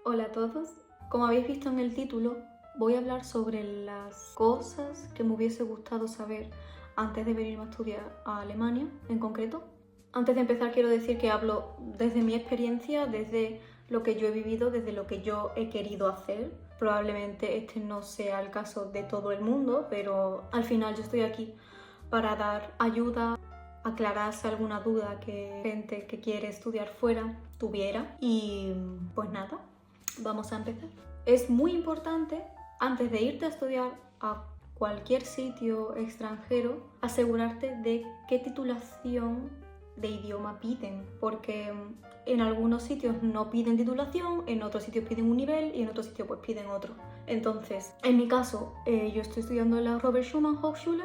Hola a todos. Como habéis visto en el título, voy a hablar sobre las cosas que me hubiese gustado saber antes de venirme a estudiar a Alemania, en concreto. Antes de empezar quiero decir que hablo desde mi experiencia, desde lo que yo he vivido, desde lo que yo he querido hacer. Probablemente este no sea el caso de todo el mundo, pero al final yo estoy aquí para dar ayuda, aclararse alguna duda que gente que quiere estudiar fuera tuviera. Y pues nada, vamos a empezar. Es muy importante, antes de irte a estudiar a cualquier sitio extranjero, asegurarte de qué titulación de idioma piden, porque en algunos sitios no piden titulación, en otros sitios piden un nivel y en otros sitios pues piden otro. Entonces, en mi caso, yo estoy estudiando en la Robert Schumann Hochschule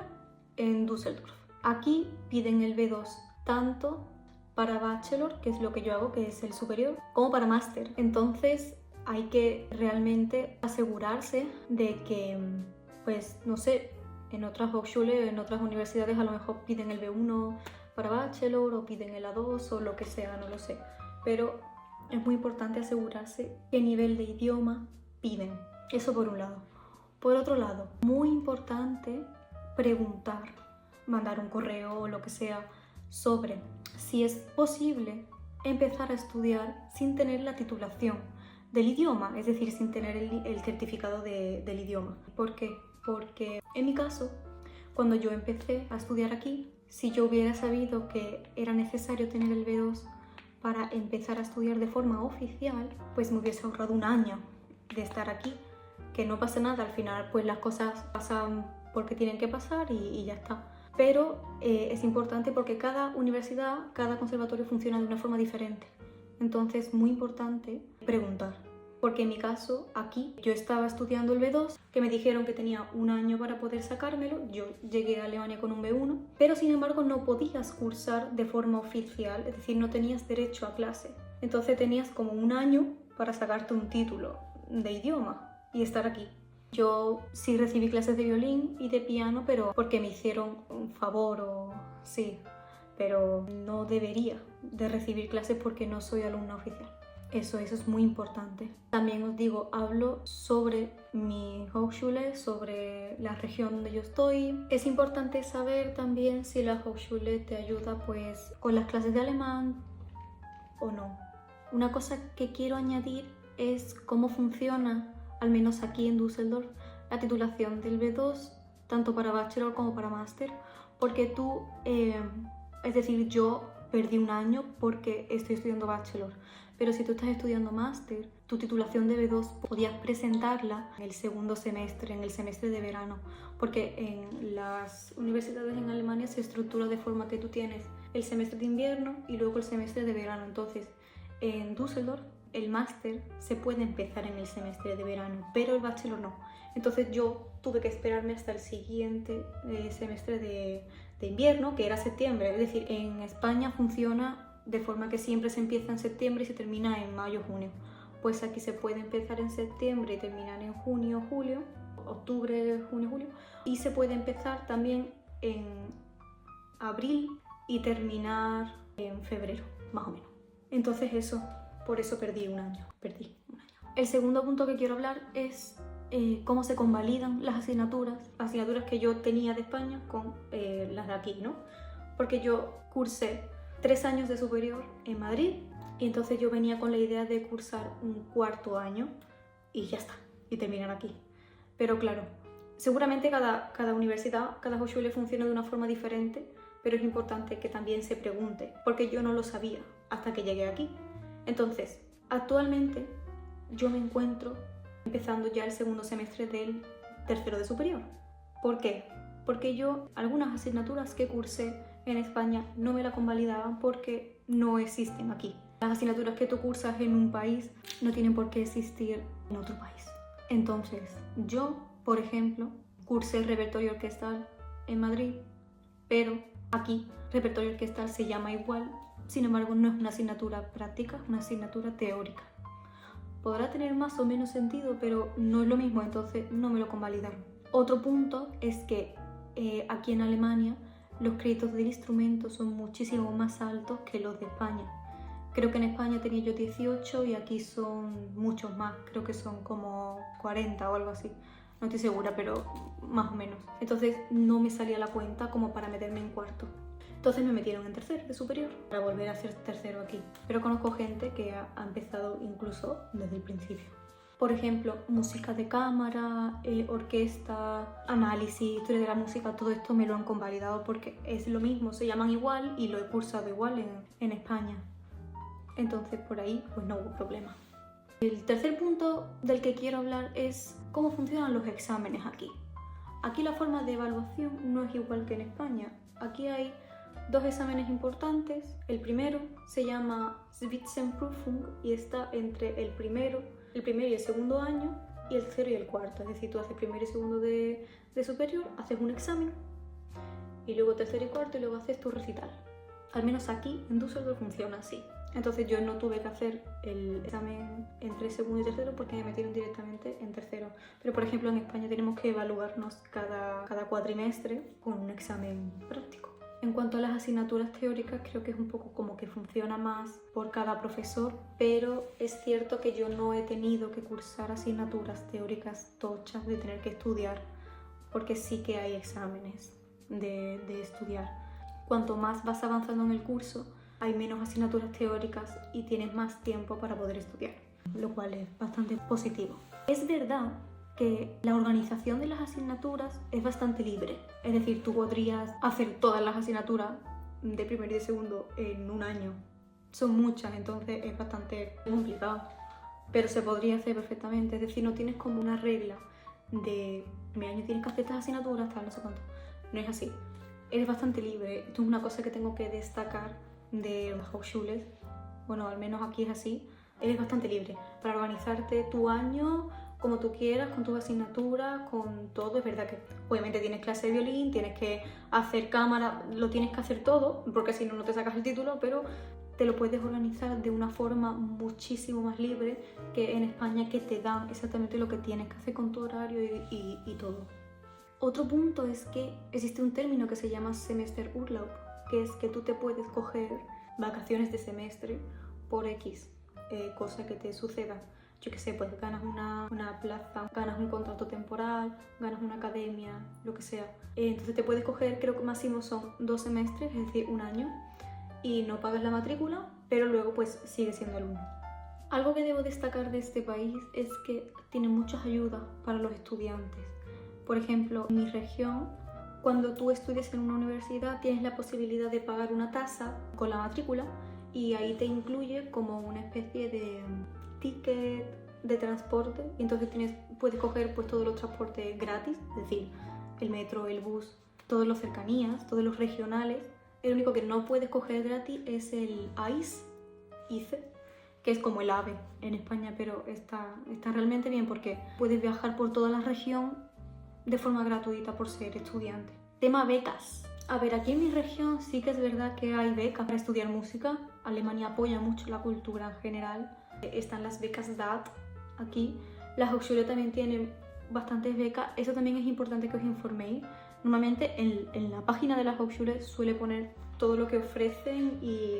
en Düsseldorf. Aquí piden el B2 tanto para bachelor, que es lo que yo hago, que es el superior, como para máster. Entonces hay que realmente asegurarse de que, pues no sé, en otras Hochschule, en otras universidades a lo mejor piden el B1 para bachelor o piden el A2 o lo que sea, no lo sé. Pero es muy importante asegurarse qué nivel de idioma piden. Eso por un lado. Por otro lado, muy importante preguntar, mandar un correo o lo que sea sobre si es posible empezar a estudiar sin tener la titulación del idioma, es decir, sin tener el certificado del idioma. ¿Por qué? Porque en mi caso, cuando yo empecé a estudiar aquí, si yo hubiera sabido que era necesario tener el B2 para empezar a estudiar de forma oficial, pues me hubiese ahorrado un año de estar aquí. Que no pasa nada, al final pues las cosas pasan porque tienen que pasar y ya está. Pero es importante porque cada universidad, cada conservatorio funciona de una forma diferente. Entonces, muy importante preguntar. Porque en mi caso, aquí, yo estaba estudiando el B2, que me dijeron que tenía un año para poder sacármelo. Yo llegué a Alemania con un B1, pero sin embargo no podías cursar de forma oficial, es decir, no tenías derecho a clase. Entonces tenías como un año para sacarte un título de idioma y estar aquí. Yo sí recibí clases de violín y de piano, pero porque me hicieron un favor o sí, pero no debería de recibir clases porque no soy alumna oficial. Eso es muy importante. También os digo, hablo sobre mi Hochschule, sobre la región donde yo estoy. Es importante saber también si la Hochschule te ayuda pues con las clases de alemán o no. Una cosa que quiero añadir es cómo funciona, al menos aquí en Düsseldorf, la titulación del B2, tanto para bachelor como para máster, porque tú, es decir, yo perdí un año porque estoy estudiando bachelor, pero si tú estás estudiando máster, tu titulación de B2 podías presentarla en el segundo semestre, en el semestre de verano, porque en las universidades en Alemania se estructura de forma que tú tienes el semestre de invierno y luego el semestre de verano. Entonces, en Düsseldorf el máster se puede empezar en el semestre de verano, pero el bachelor no. Entonces yo tuve que esperarme hasta el siguiente semestre de invierno, que era septiembre. Es decir, en España funciona de forma que siempre se empieza en septiembre y se termina en mayo, junio. Pues aquí se puede empezar en septiembre y terminar en junio, julio, octubre, junio, julio. Y se puede empezar también en abril y terminar en febrero, más o menos. Entonces eso, por eso perdí un año. El segundo punto que quiero hablar es cómo se convalidan las asignaturas que yo tenía de España con las de aquí, ¿no? Porque yo cursé 3 años de superior en Madrid y entonces yo venía con la idea de cursar un cuarto año y ya está, y terminar aquí. Pero claro, seguramente cada universidad, cada Hochschule funciona de una forma diferente, pero es importante que también se pregunte, porque yo no lo sabía hasta que llegué aquí. Entonces, actualmente yo me encuentro empezando ya el segundo semestre del tercero de superior. ¿Por qué? Porque yo algunas asignaturas que cursé en España no me la convalidaban porque no existen aquí. Las asignaturas que tú cursas en un país no tienen por qué existir en otro país. Entonces, yo, por ejemplo, cursé el repertorio orquestal en Madrid, pero aquí repertorio orquestal se llama igual, sin embargo no es una asignatura práctica, es una asignatura teórica. Podrá tener más o menos sentido, pero no es lo mismo, entonces no me lo convalidaron. Otro punto es que aquí en Alemania los créditos del instrumento son muchísimo más altos que los de España. Creo que en España tenía yo 18 y aquí son muchos más, creo que son como 40 o algo así. No estoy segura, pero más o menos. Entonces no me salía la cuenta como para meterme en cuarto. Entonces me metieron en tercero de superior para volver a hacer tercero aquí. Pero conozco gente que ha empezado incluso desde el principio. Por ejemplo, música de cámara, orquesta, análisis, historia de la música, todo esto me lo han convalidado porque es lo mismo, se llaman igual y lo he cursado igual en España. Entonces por ahí pues no hubo problema. El tercer punto del que quiero hablar es cómo funcionan los exámenes aquí. Aquí la forma de evaluación no es igual que en España. Aquí hay dos exámenes importantes. El primero se llama Spitzenprüfung y está entre el primero y el segundo año y el tercero y el cuarto. Es decir, tú haces primero y segundo de superior, haces un examen y luego tercero y cuarto y luego haces tu recital. Al menos aquí en Düsseldorf funciona así. Entonces yo no tuve que hacer el examen entre segundo y tercero porque me metieron directamente en tercero. Pero por ejemplo en España tenemos que evaluarnos cada cuatrimestre con un examen práctico. En cuanto a las asignaturas teóricas, creo que es un poco como que funciona más por cada profesor, pero es cierto que yo no he tenido que cursar asignaturas teóricas tochas de tener que estudiar, porque sí que hay exámenes de estudiar. Cuanto más vas avanzando en el curso, hay menos asignaturas teóricas y tienes más tiempo para poder estudiar, lo cual es bastante positivo. Es verdad que la organización de las asignaturas es bastante libre. Es decir, tú podrías hacer todas las asignaturas de primero y de segundo en un año. Son muchas, entonces es bastante complicado. Pero se podría hacer perfectamente. Es decir, no tienes como una regla de mi año tienes que hacer estas asignaturas, tal, no sé cuánto. No es así. Eres bastante libre. Esto es una cosa que tengo que destacar de las Hochschulen. Bueno, al menos aquí es así. Eres bastante libre para organizarte tu año como tú quieras, con tus asignaturas, con todo. Es verdad que obviamente tienes clase de violín, tienes que hacer cámara, lo tienes que hacer todo, porque si no, no te sacas el título, pero te lo puedes organizar de una forma muchísimo más libre que en España, que te dan exactamente lo que tienes que hacer con tu horario y todo. Otro punto es que existe un término que se llama Semesterurlaub, que es que tú te puedes coger vacaciones de semestre por X, cosa que te suceda. Yo qué sé, pues ganas una plaza, ganas un contrato temporal, ganas una academia, lo que sea. Entonces te puedes coger, creo que máximo son 2 semestres, es decir, un año, y no pagas la matrícula, pero luego pues sigue siendo alumno. Algo que debo destacar de este país es que tiene muchas ayudas para los estudiantes. Por ejemplo, en mi región, cuando tú estudias en una universidad tienes la posibilidad de pagar una tasa con la matrícula y ahí te incluye como una especie de ticket de transporte y entonces puedes coger pues todos los transportes gratis, es decir, el metro, el bus, todos los cercanías, todos los regionales. El único que no puedes coger gratis es el ICE, que es como el AVE en España, pero está realmente bien porque puedes viajar por toda la región de forma gratuita por ser estudiante. Tema becas. A ver, aquí en mi región sí que es verdad que hay becas para estudiar música. Alemania apoya mucho la cultura en general. Están las becas DAT aquí. La Hochschule también tiene bastantes becas. Eso también es importante que os informéis. Normalmente en la página de la Hochschule suele poner todo lo que ofrecen y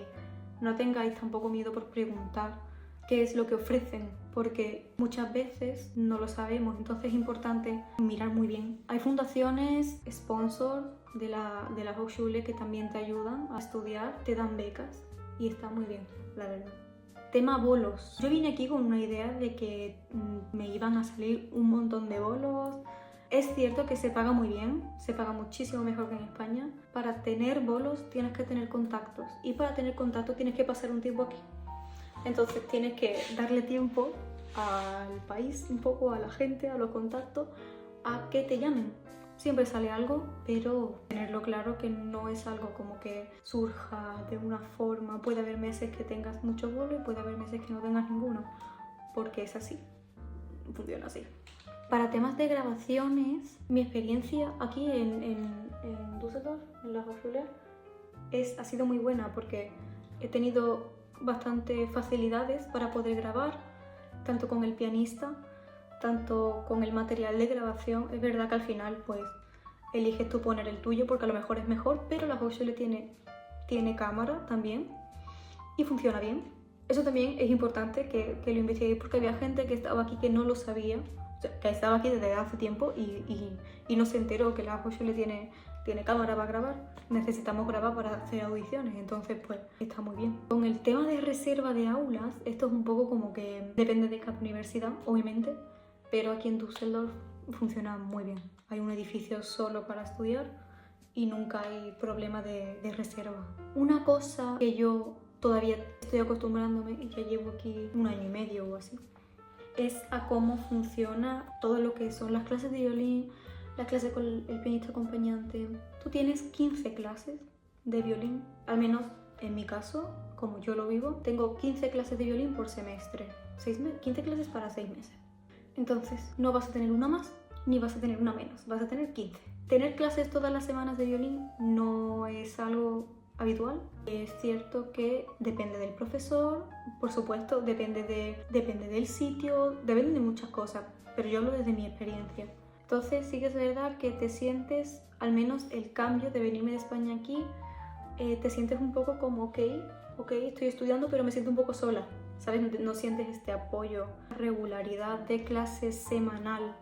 no tengáis tampoco miedo por preguntar qué es lo que ofrecen, porque muchas veces no lo sabemos, entonces es importante mirar muy bien. Hay fundaciones, sponsors de la Hochschule que también te ayudan a estudiar, te dan becas y está muy bien, la verdad. Tema bolos. Yo vine aquí con una idea de que me iban a salir un montón de bolos. Es cierto que se paga muy bien, se paga muchísimo mejor que en España. Para tener bolos tienes que tener contactos y para tener contactos tienes que pasar un tiempo aquí. Entonces tienes que darle tiempo al país, un poco a la gente, a los contactos, a que te llamen. Siempre sale algo, pero tenerlo claro que no es algo como que surja de una forma. Puede haber meses que tengas muchos bolos y puede haber meses que no tengas ninguno, porque es así, funciona así. Para temas de grabaciones, mi experiencia aquí en Düsseldorf, en la Hochschule, ha sido muy buena porque he tenido bastantes facilidades para poder grabar, tanto con el pianista, tanto con el material de grabación. Es verdad que al final pues eliges tú poner el tuyo porque a lo mejor es mejor, pero la Hochschule tiene cámara también y funciona bien. Eso también es importante que lo investiguéis, porque había gente que estaba aquí que no lo sabía, o sea, que estaba aquí desde hace tiempo y no se enteró que la Hochschule tiene cámara para grabar. Necesitamos grabar para hacer audiciones, entonces pues está muy bien. Con el tema de reserva de aulas, esto es un poco como que depende de cada universidad, obviamente, pero aquí en Düsseldorf funciona muy bien. Hay un edificio solo para estudiar y nunca hay problema de reserva. Una cosa que yo todavía estoy acostumbrándome, y ya llevo aquí 1 año y medio o así, es a cómo funciona todo lo que son las clases de violín, las clases con el pianista acompañante. Tú tienes 15 clases de violín, al menos en mi caso, como yo lo vivo, tengo 15 clases de violín por semestre, 15 clases para 6 meses. Entonces, no vas a tener una más ni vas a tener una menos, vas a tener 15. Tener clases todas las semanas de violín no es algo habitual. Es cierto que depende del profesor, por supuesto, depende del sitio, depende de muchas cosas, pero yo hablo desde mi experiencia. Entonces sí que es verdad que te sientes, al menos el cambio de venirme de España aquí, te sientes un poco como ok, estoy estudiando pero me siento un poco sola, ¿sabes? No sientes este apoyo, regularidad de clase semanal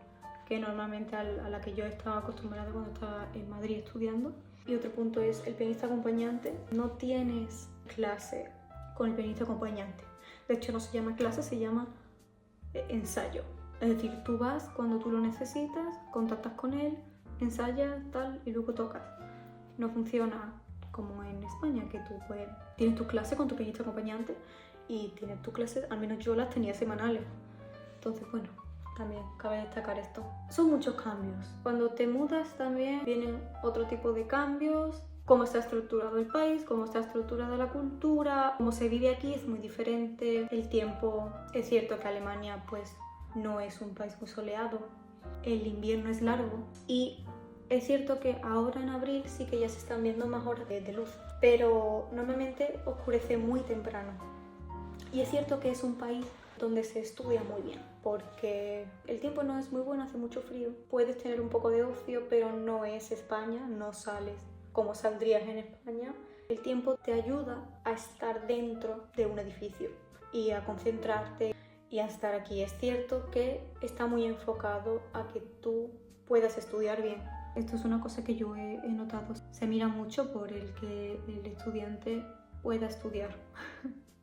que normalmente a la que yo estaba acostumbrada cuando estaba en Madrid estudiando. Y otro punto es el pianista acompañante. No tienes clase con el pianista acompañante. De hecho no se llama clase, se llama ensayo. Es decir, tú vas cuando tú lo necesitas, contactas con él, ensayas, tal, y luego tocas. No funciona como en España, que tú pues, tienes tu clase con tu pianista acompañante y tienes tus clases, al menos yo las tenía semanales. Entonces, bueno, también cabe destacar esto. Son muchos cambios. Cuando te mudas también vienen otro tipo de cambios. Cómo está estructurado el país, cómo está estructurada la cultura, cómo se vive aquí es muy diferente. El tiempo, es cierto que Alemania pues no es un país muy soleado. El invierno es largo y es cierto que ahora en abril sí que ya se están viendo más horas de luz, pero normalmente oscurece muy temprano. Y es cierto que es un país donde se estudia muy bien, porque el tiempo no es muy bueno, hace mucho frío. Puedes tener un poco de ocio, pero no es España, no sales como saldrías en España. El tiempo te ayuda a estar dentro de un edificio y a concentrarte y a estar aquí. Es cierto que está muy enfocado a que tú puedas estudiar bien. Esto es una cosa que yo he notado. Se mira mucho por el que el estudiante pueda estudiar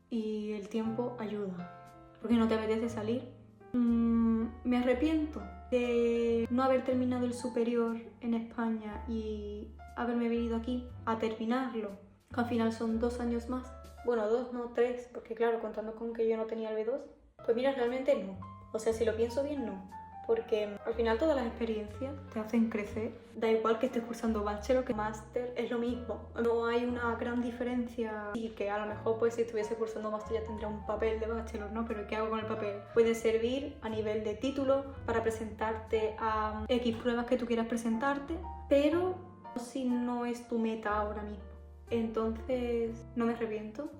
y el tiempo ayuda. Porque no te apetece salir. Me arrepiento de no haber terminado el superior en España y haberme venido aquí a terminarlo, que al final son 2 años más. Bueno, 2 no, 3, porque claro, contando con que yo no tenía el B2, pues mira, realmente no. O sea, si lo pienso bien, no. Porque al final todas las experiencias te hacen crecer. Da igual que estés cursando bachelor que máster, es lo mismo. No hay una gran diferencia. Y que a lo mejor pues si estuviese cursando máster ya tendría un papel de bachelor, ¿no? Pero ¿qué hago con el papel? Puede servir a nivel de título para presentarte a X pruebas que tú quieras presentarte, pero si no es tu meta ahora mismo. Entonces no me arrepiento.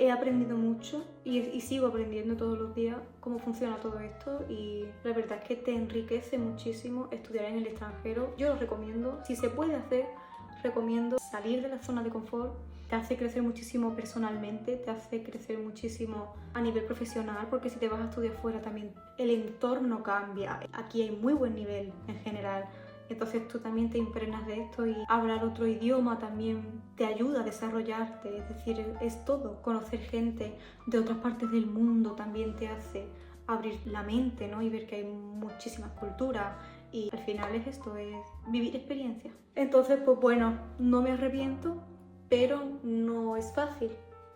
He aprendido mucho y sigo aprendiendo todos los días cómo funciona todo esto y la verdad es que te enriquece muchísimo estudiar en el extranjero. Yo lo recomiendo, si se puede hacer, recomiendo salir de la zona de confort. Te hace crecer muchísimo personalmente, te hace crecer muchísimo a nivel profesional, porque si te vas a estudiar fuera también el entorno cambia. Aquí hay muy buen nivel en general. Entonces tú también te impregnas de esto y hablar otro idioma también te ayuda a desarrollarte, es decir, es todo. Conocer gente de otras partes del mundo también te hace abrir la mente, ¿no? Y ver que hay muchísimas culturas y al final es esto, es vivir experiencias. Entonces, pues bueno, no me arrepiento, pero no es fácil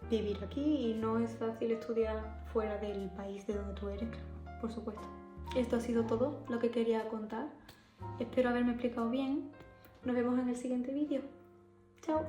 vivir aquí y no es fácil estudiar fuera del país de donde tú eres, por supuesto. Esto ha sido todo lo que quería contar. Espero haberme explicado bien. Nos vemos en el siguiente vídeo. Chao.